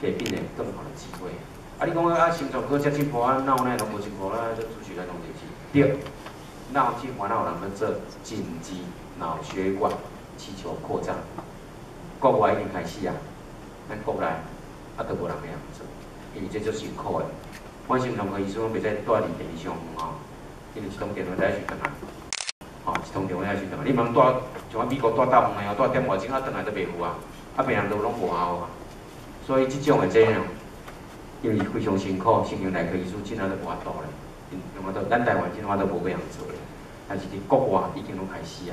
给病人更好的机会。啊，你讲啊，心脏科遮进步啊，脑内拢无进步啦，这主持来拢就是对。脑进烦恼人们做紧急脑血管气球扩张，国外已经开始啊，咱国内啊都无人这样做，因为这足辛苦的。我心脏科医生拢袂使带离电上吼，因为一通电话带去转来，吼一通电话带去转来，你茫带像我美国带大风的哦，带点外钟啊转来都袂赴啊，啊病人都拢无效啊。所以这种的这样，因为非常辛苦，心血内科医师真正都无法度咧，因为咱台湾真正都无这样做咧，但是伫国外已经拢开始啊，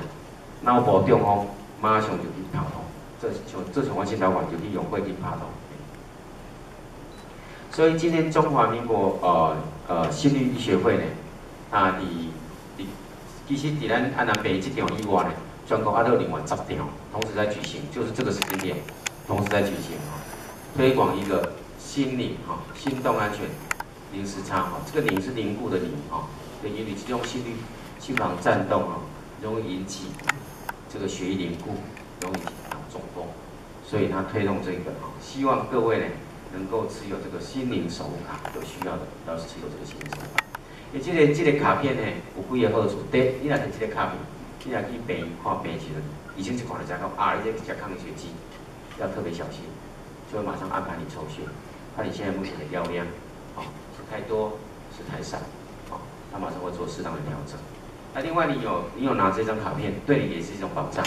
脑部中风马上就去拍通，这像我心导管就去用过去拍通。所以今天中华民国心律医学会呢，啊，其实伫咱安南北这场以外呢，全国还有另外10场同时在举行，就是这个时间点同时在举行啊，推广一个心灵心动安全零时差这个零是凝固的凝对，因为这种心房颤动容易引起这个血液凝固，容易引起脑中风，所以他推动这个希望各位呢。能够持有这个心灵守护卡，有需要的要是持有这个心灵守护卡。因为这个卡片呢，有几个好处。第一，你若摕这个卡片，你若去病院看病时，医生就看到讲啊，你这吃抗凝血剂，要特别小心，就会马上安排你抽血，看你现在目前的药量，是太多是太少，他马上会做适当的调整。那另外你有拿这张卡片，对你也是一种保障。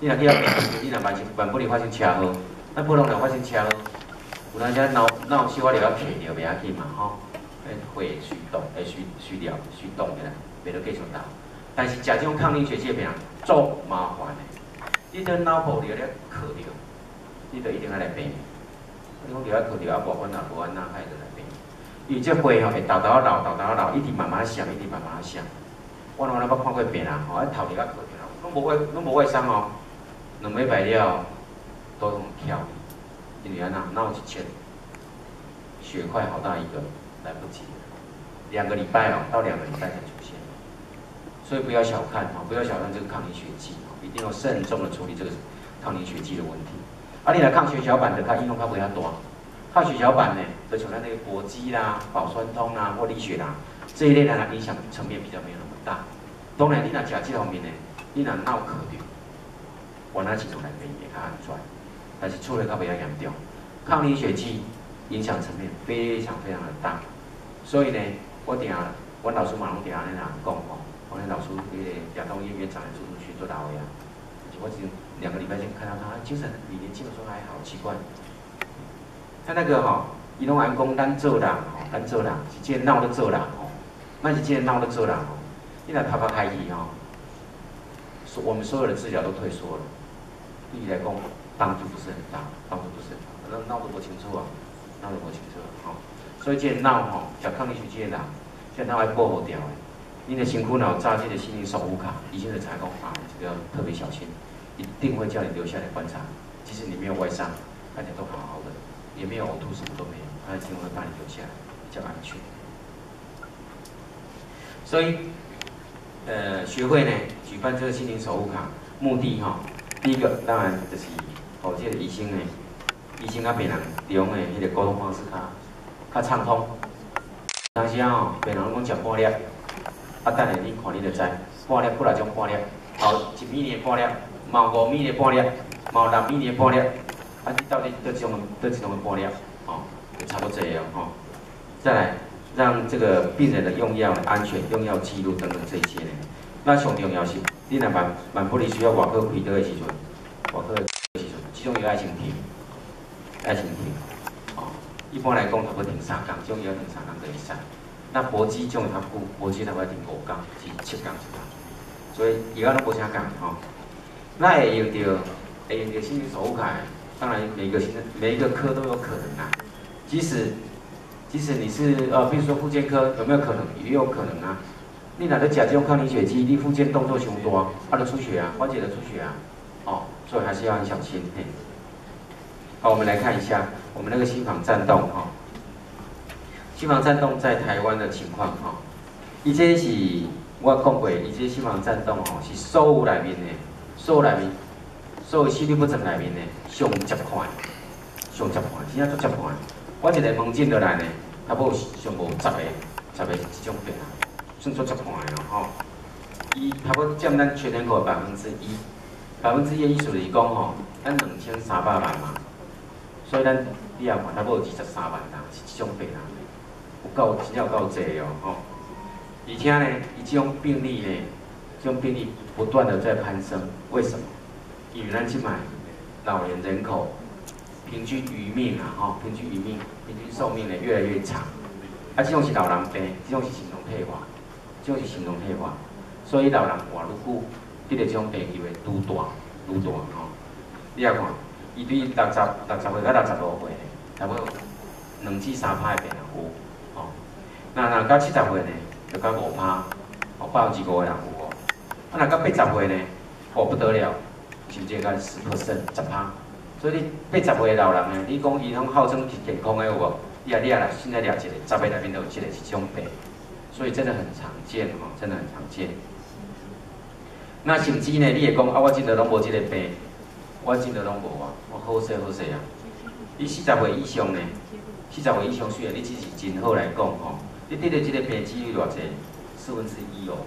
你若去要病院，你若万不里发生车祸，咱普通人发生车祸。有当时脑小可了要撇掉，袂要紧嘛会虚动，虚掉，虚动起来，袂得继续打。但是食这种抗凝血剂的病人足麻烦的，你对脑部了磕着，你就一定要来病院。你讲了要磕着啊，无管哪无安那，还得来病院。因为这血会豆豆老，一直慢慢响，我捌看过病人头了要磕着，拢无外伤2礼拜了都用跳。因为闹一圈，血块好大一个，来不及，2个礼拜到2个礼拜才出现，所以不要小看不要小看这个抗凝血剂一定要慎重的处理这个抗凝血剂的问题。你来抗血小板的，它应用较袂遐大，抗血小板呢，就像咱那个搏击啦、保酸通啦或利血啦这一类的，它影响层面比较没有那么大。当然，你若食这方面呢，你若脑壳着，我那几种来病也较安全。但是出来较袂遐严重，抗凝血剂影响层面非常的大，所以呢，我老师嘛拢定安尼人讲我那老师那个亚东医院院长出去做导演，我只2个礼拜前看到他精神比年轻的时候还好，奇怪。他那个伊拢安讲咱做人是这脑的做人咱是这脑的做人你若拍开去我们所有的治疗都退缩了，对你来讲。帮助不是很大，脑都不清楚所以这个脑食抗凝血剂的人，这脑要保护掉的。你的身躯脑扎这个心灵守护卡，医生就才讲这个要特别小心，一定会叫你留下来观察。即使你没有外伤，看起来都好好的，也没有呕吐，什么都没有，他一定会把你留下来，比较安全。所以，学会呢举办这个心灵守护卡，目的第一个当然就是。这个医生甲病人中的迄个沟通方式较畅通。当时病人拢讲食半粒，等下你看你就知，半粒不来种半粒，后1米的半粒，毛5米的半粒，毛6米的半粒，你到底得一种的半粒，就差不多这样再来，让这个病人的用药安全、用药记录等等这些呢，那上重要是，你若万不离需要外科开刀的时阵，这种药爱先停，一般来讲，差不多停3天，这种药停3天就会使。那搏击这种较久，搏击才会停5天至7天一趟。所以药都无啥讲那会用到心灵守护卡，当然每一个科都有可能即使你是比如说复健科，有没有可能？也有可能你哪得食这种抗凝血剂，你复健动作伤大，就出血缓解的出血所以还是要很小心。好，我们来看一下我们那个心房颤动心房颤动在台湾的情况伊这是我讲过，伊这心房颤动是所有心律不整内面的上接款，上接盘，真正足接盘。我一个门诊落来呢，差不多上无10个是即种病啊，算足接盘的咯吼。伊差不多占咱全人口的1%，1%的意思就是讲吼，咱2300万嘛，所以咱你也看差不多23万人是即种病人，真正有够济哦吼。而且呢，伊即种病例呢，这种病例不断的在攀升，为什么？因为咱即摆老年人口平均余命啊，吼，平均寿命呢越来越长。啊，这种是老人病，这种是心脏退化，所以老人活愈久，得着这种病就会愈大吼。你也看，伊对60岁到65岁，差不多2至3%的病人有，吼。那到70岁呢，就到5%，哦，85%的人有哦。啊，那到80岁呢，哦不得了，甚至到10%，10%。所以你80岁的老人呢，你讲伊拢号称是健康的有无？你来，现在抓一个，10个内面都有一个是这种病，所以真的很常见哦，真的很常见。那甚至呢，你会讲啊，我真的拢无这个病，我真的拢无啊，我好势啊。你40岁以上呢，40岁以上虽然你只是真好来讲吼，你得着这个病只有偌济，1/4哦。